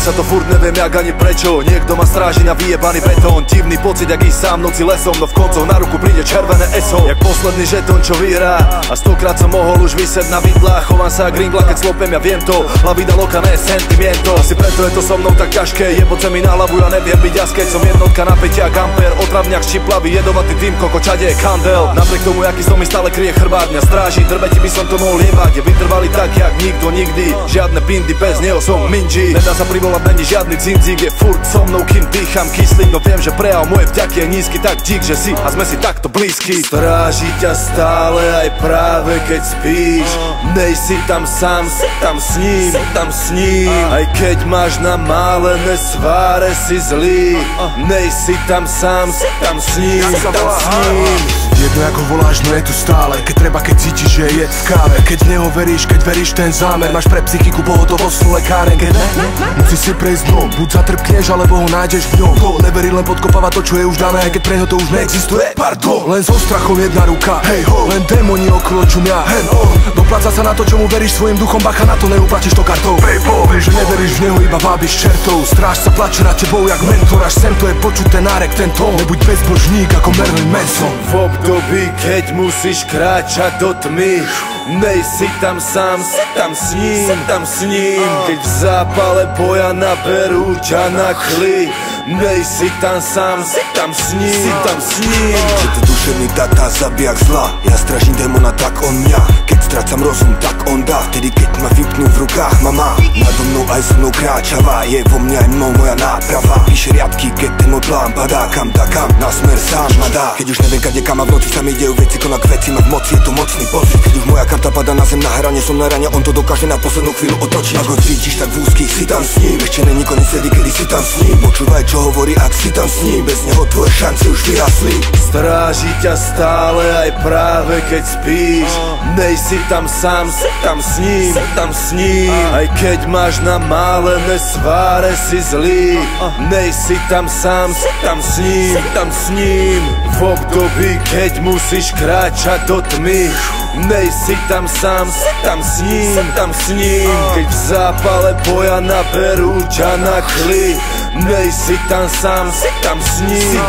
sa to furt, neviem jak ani prečo. Niekto ma stráži na vyjebaný betón. Divný pocit, jak ísť sám noci lesom, no v koncoch na ruku príde červené SO. Jak posledný žetón, čo vyhrá. A 100-krát som mohol už vysieť na vidlách. Chovám sa jak ringla, keď slopem, ja viem to. La vida loca, ne sentimiento. Asi preto je to so mnou tak ťažké. Jeboce mi na hlavu, ja neviem byť jas, keď som jednotka napätia gamper. Otravňak štiplavý, jedovatý tým, koko čade je kandel. Napriek tomu, jaký som mi stále kryje chrbát, mňa stráži, drbeti by som to mohol jebať. Je vytrvalý tak, jak nikto nikdy. Žiadne pindy, bez neho som minži. Nedá sa privolať, není žiadny cindzík. Je furt so mnou, kým dýcham kyslík. No viem, že prejav moje vďaky je nízky, tak dík, že si a sme si takto blízky. Stráži ťa stále aj práve keď spíš. Nejsi tam sám, si tam s ním, Aj keď máš namálené sváre, si zlý. Nejsi tam sám, si tam s ním, Jedno ako voláš, no je tu stále. Keď treba, keď cítiš, že je v káve. Keď v neho veríš, keď veríš ten zámer. Máš pre psychiku pohotovostnú lekáren. Keď ne, musíš si prejsť dnom. Buď zatrpkneš, alebo ho nájdeš v ňom. To neverí, len podkopáva to, čo je už dané. Aj keď pre ňo to už neexistuje. Pardon, len so strachom jedna ruka. Hej ho, len démoni okolo čumia. Hen on, dopláca sa na to, čomu veríš svojim duchom. Bacha na to, neuplatíš to kartou. Že neveríš v neho, iba vábiš čertov. Stráž sa plače na tebou, jak mentor. Až sem to je počuť ten nárek, ten tón. Nebuď bezbožník ako Marilyn Manson. V období, keď musíš kráčať do tmy, nejsi tam sám, si tam s ním. Keď v zápale boja naberú ťa na kli, nejsi tam sám, si tam s ním. Že to duševný tata zabijak zla. Ja straším démona, tak on mňa. Keď strácam rozum, tak on dá. Vtedy keď ma vypnú v rukách mama. Nado mnou aj so mnou kráčava. Je vo mňa aj mnou moja náprava. Píše riadky, keď ten môj plán padá. Kam takam, na smer sám ma dá. Keď už neviem kade kam a v noci sa mi dejú veci, konak veci má v moci, je to mocný pocit. Keď už moja karta padá na zem na hrane, som na rane, on to dokáže na poslednú chvíľu otočiť. Ak ho cítiš tak v úzkých, si tam s ním. Ešte není koniec cedy, kedy si tam s ním. Počúvaj, čo hovorí, ak si tam s ním. Bez neho tvoje šance už vyrasli. Stráži ťa stále aj práve keď spíš. Nejsi tam sám, si tam s ním. Aj keď máš namálené sváre, si zlý. Nejsi tam sám, si tam s ním. V období, keď musíš kráčať do tmy, nejsi tam sám, si tam s ním. Keď v zápale boja naberú ťa na kli, nejsi tam sám, si tam s ním.